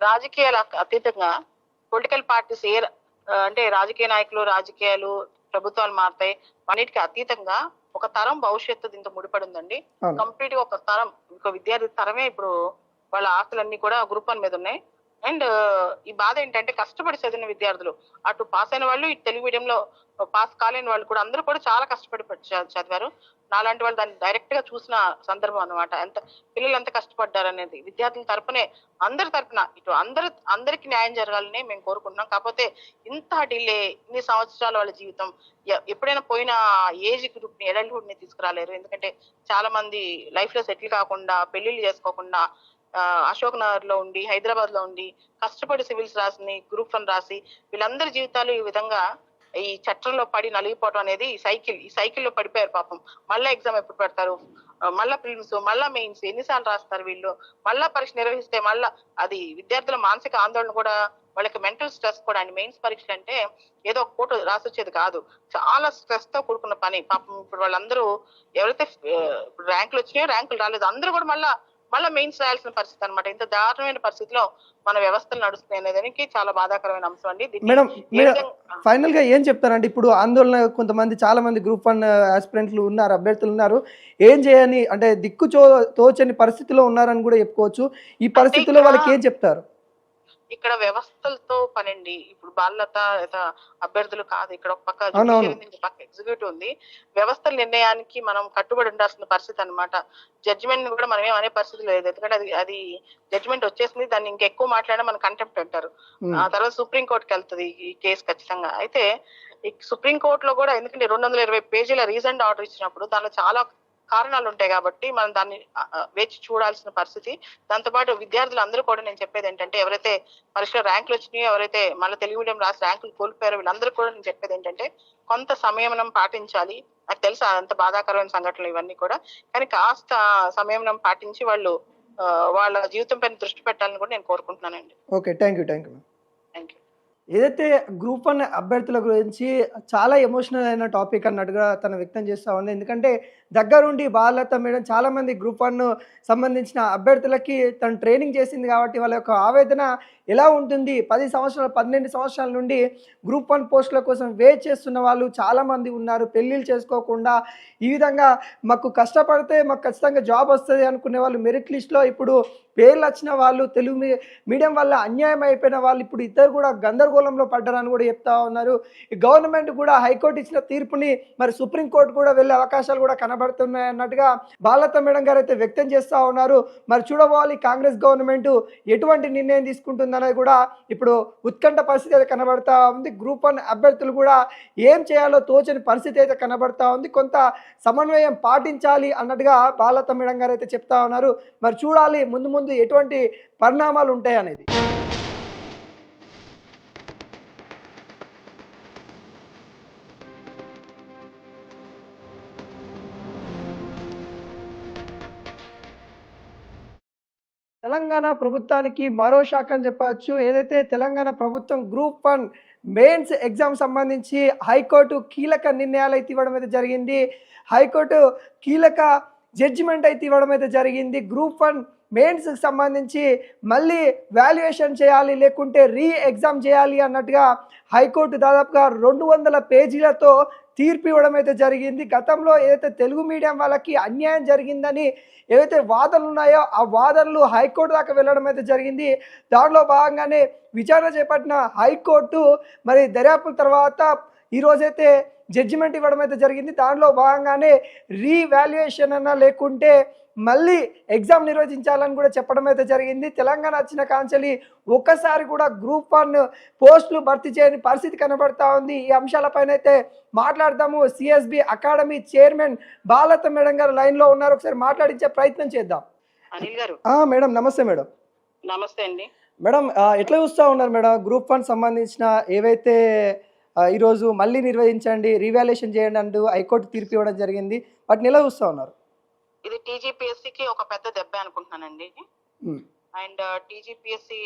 రాజకీయాలకు అతీతంగా political parties అంటే రాజకీయ నాయకులు, రాజకీయాలు, ప్రభుత్వాలు మారుతాయి. అన్నిటికీ అతీతంగా ఒక తరం భవిష్యత్తు దీంతో ముడిపడి ఉందండి. కంప్లీట్ గా ఒక తరం, ఇంకో విద్యార్థి తరమే ఇప్పుడు వాళ్ళ ఆస్తులన్నీ కూడా గ్రూప్ 1 మీద ఉన్నాయి. అండ్ ఈ బాధ ఏంటంటే కష్టపడి చదివిన విద్యార్థులు, అటు పాస్ అయిన వాళ్ళు, ఇటు తెలుగు మీడియంలో పాస్ కాలేని వాళ్ళు కూడా అందరూ కూడా చాలా కష్టపడి చదివారు. నాలాంటి వాళ్ళు దాన్ని డైరెక్ట్ గా చూసిన సందర్భం అనమాట. ఎంత పిల్లలు ఎంత కష్టపడ్డారు అనేది విద్యార్థుల తరపునే, అందరి తరపున ఇటు అందరికి న్యాయం జరగాలని మేము కోరుకుంటున్నాం. కాకపోతే ఇంత డిలే, ఇన్ని సంవత్సరాల వాళ్ళ జీవితం ఎప్పుడైనా పోయిన ఏజ్ గ్రూప్ ని, అడల్ట్హుడ్ ని తీసుకురాలేరు. ఎందుకంటే చాలా మంది లైఫ్ లో సెటిల్ కాకుండా, పెళ్లిళ్ళు చేసుకోకుండా అశోక్ నగర్ లో ఉండి, హైదరాబాద్ లో ఉండి కష్టపడి సివిల్స్ రాసి, గ్రూప్ 1 రాసి వీళ్ళందరి జీవితాలు ఈ విధంగా ఈ చట్టంలో పడి నలిగిపోవడం అనేది ఈ సైకిల్లో పడిపోయారు పాపం. మళ్ళా ఎగ్జామ్ ఎప్పుడు పెడతారు, మళ్ళా ప్రిలిమ్స్, మళ్ళా మెయిన్స్ ఎన్నిసార్లు రాస్తారు వీళ్ళు, మళ్ళా పరీక్ష నిర్వహిస్తే మళ్ళా అది విద్యార్థుల మానసిక ఆందోళన కూడా, వాళ్ళకి మెంటల్ స్ట్రెస్ కూడా అండి. మెయిన్స్ పరీక్షలు అంటే ఏదో ఒక పూట రాసొచ్చేది కాదు, చాలా స్ట్రెస్ తో కూడుకున్న పని. పాపం ఇప్పుడు వాళ్ళందరూ ఎవరైతే ర్యాంకులు వచ్చినాయో, ర్యాంకులు రాలేదు, అందరూ కూడా మళ్ళా మెయిన్స్ రాయాల్సిన పరిస్థితి అనమాట. ఇంత దారుణమైన పరిస్థితిలో మన వ్యవస్థలు నడుస్తున్నాయి అనేదానికి చాలా బాధాకరమైన అంశం అండి. మేడం, ఫైనల్ గా ఏం చెప్తారండి? ఇప్పుడు ఆందోళన కొంతమంది, చాలా మంది గ్రూప్ 1 ఆస్పిరెంట్లు ఉన్నారు, అభ్యర్థులు ఉన్నారు, ఏం చేయని అంటే తోచని పరిస్థితిలో ఉన్నారని కూడా చెప్పుకోవచ్చు. ఈ పరిస్థితిలో వాళ్ళకి ఏం చెప్తారు? ఇక్కడ వ్యవస్థలతో పనండి. ఇప్పుడు బాలలత అభ్యర్థులు కాదు, ఇక్కడ ఒక పక్క పక్క ఎగ్జిక్యూటివ్ ఉంది. వ్యవస్థల నిర్ణయానికి మనం కట్టుబడి ఉండాల్సిన పరిస్థితి అనమాట. జడ్జిమెంట్ కూడా మనం ఏమనే పరిస్థితి లేదు, ఎందుకంటే అది జడ్జిమెంట్ వచ్చేసింది. దాన్ని ఇంకెక్కువ మాట్లాడినా మన కంటెంప్ట్ అంటారు. ఆ తర్వాత సుప్రీంకోర్టుకి వెళ్తుంది ఈ కేసు ఖచ్చితంగా. అయితే ఈ సుప్రీంకోర్టులో కూడా, ఎందుకంటే 220 పేజీల రీజన్ ఆర్డర్ ఇచ్చినప్పుడు దానిలో చాలా కారణాలు ఉంటాయి కాబట్టి మనం దాన్ని వేచి చూడాల్సిన పరిస్థితి. దాంతోపాటు విద్యార్థులు అందరూ కూడా, నేను చెప్పేది ఏంటంటే, ఎవరైతే పరీక్షలో ర్యాంకులు వచ్చినాయో, ఎవరైతే మళ్ళీ తెలుగు మీడియం రాసి ర్యాంకులు కోల్పోయారో వీళ్ళందరూ కూడా నేను చెప్పేది ఏంటంటే, కొంత సంయమనం పాటించాలి. నాకు తెలుసు అంత బాధాకరమైన సంఘటనలు ఇవన్నీ కూడా, కానీ కాస్త సంయమనం పాటించి వాళ్ళు వాళ్ళ జీవితం పైన దృష్టి పెట్టాలని కూడా నేను కోరుకుంటున్నానండి. Okay, thank you. Thank you. ఏదైతే గ్రూప్ 1 అభ్యర్థుల గురించి చాలా ఎమోషనల్ అయిన టాపిక్ అన్నట్టుగా తను వ్యక్తం చేస్తూ ఉంది. ఎందుకంటే దగ్గరుండి బాలలత మేడం చాలామంది గ్రూప్ 1 సంబంధించిన అభ్యర్థులకి తను ట్రైనింగ్ చేసింది కాబట్టి వాళ్ళ యొక్క ఆవేదన ఎలా ఉంటుంది, 10 సంవత్సరాలు 12 సంవత్సరాల నుండి గ్రూప్ 1 పోస్టుల కోసం వెయిట్ చేస్తున్న వాళ్ళు చాలామంది ఉన్నారు. పెళ్ళిళ్ళు చేసుకోకుండా ఈ విధంగా మాకు కష్టపడితే మాకు ఖచ్చితంగా జాబ్ వస్తుంది అనుకునే వాళ్ళు మెరిట్ లిస్ట్లో ఇప్పుడు పేర్లు వచ్చిన వాళ్ళు, తెలుగు మీడియం వల్ల అన్యాయం అయిపోయిన వాళ్ళు ఇప్పుడు ఇద్దరు కూడా గందరగోళంలో పడ్డారని కూడా చెప్తా ఉన్నారు. ఈ గవర్నమెంట్ కూడా హైకోర్టు ఇచ్చిన తీర్పుని మరి సుప్రీంకోర్టు కూడా వెళ్ళే అవకాశాలు కూడా కనబడుతున్నాయి అన్నట్టుగా బాలలత మేడం గారు అయితే వ్యక్తం చేస్తూ ఉన్నారు. మరి చూడబోవాలి కాంగ్రెస్ గవర్నమెంట్ ఎటువంటి నిర్ణయం తీసుకుంటుందనేది కూడా ఇప్పుడు ఉత్కంఠ పరిస్థితి అయితే కనబడతా ఉంది. గ్రూప్ 1 అభ్యర్థులు కూడా ఏం చేయాలో తోచని పరిస్థితి అయితే కనబడతా ఉంది. కొంత సమన్వయం పాటించాలి అన్నట్టుగా బాలలత మేడం గారు అయితే చెప్తా ఉన్నారు. మరి చూడాలి ముందు ఎటువంటి పరిణామాలు ఉంటాయి అనేది. తెలంగాణ ప్రభుత్వానికి మరో శాఖ అని చెప్పవచ్చు. ఏదైతే తెలంగాణ ప్రభుత్వం గ్రూప్ 1 మెయిన్స్ ఎగ్జామ్ సంబంధించి హైకోర్టు కీలక నిర్ణయాలు అయితే ఇవ్వడం అయితే జరిగింది. హైకోర్టు కీలక జడ్జిమెంట్ అయితే ఇవ్వడం అయితే జరిగింది. గ్రూప్ 1 మెయిన్స్కి సంబంధించి మళ్ళీ వాల్యుయేషన్ చేయాలి, లేకుంటే ఎగ్జామ్ చేయాలి అన్నట్టుగా హైకోర్టు దాదాపుగా 200 పేజీలతో తీర్పు ఇవ్వడం అయితే జరిగింది. గతంలో ఏదైతే తెలుగు మీడియం వాళ్ళకి అన్యాయం జరిగిందని ఏవైతే వాదనలు ఉన్నాయో ఆ వాదనలు హైకోర్టు దాకా వెళ్ళడం అయితే జరిగింది. దానిలో భాగంగానే విచారణ చేపట్టిన హైకోర్టు మరి దర్యాప్తు తర్వాత ఈరోజైతే జడ్జిమెంట్ ఇవ్వడం అయితే జరిగింది. దానిలో భాగంగానే రీవాల్యుయేషన్ అన్నా లేకుంటే మళ్ళీ ఎగ్జామ్ నిర్వహించాలని కూడా చెప్పడం అయితే జరిగింది. తెలంగాణ వచ్చిన కాంచెలి ఒక్కసారి కూడా గ్రూప్ 1 పోస్టులు భర్తీ చేయని పరిస్థితి కనబడతా ఉంది. ఈ అంశాలపైన అయితే మాట్లాడదాము. CSB academy chairman Balalatha madam గారు లైన్లో ఉన్నారు, ఒకసారి మాట్లాడించే ప్రయత్నం చేద్దాం. అనిల్ గారు. మేడం నమస్తే. మేడం నమస్తే అండి. మేడం ఎట్లా చూస్తూ ఉన్నారు మేడం గ్రూప్ 1 సంబంధించిన ఏవైతే ఈరోజు మళ్ళీ నిర్వహించండి, రీవాల్యుయేషన్ చేయండి అంటూ హైకోర్టు తీర్పు ఇవ్వడం జరిగింది, వాటిని ఎలా చూస్తూ ఉన్నారు? ఇది టీజీపీఎస్సీకి ఒక పెద్ద దెబ్బ అనుకుంటున్నానండి. And TGPSC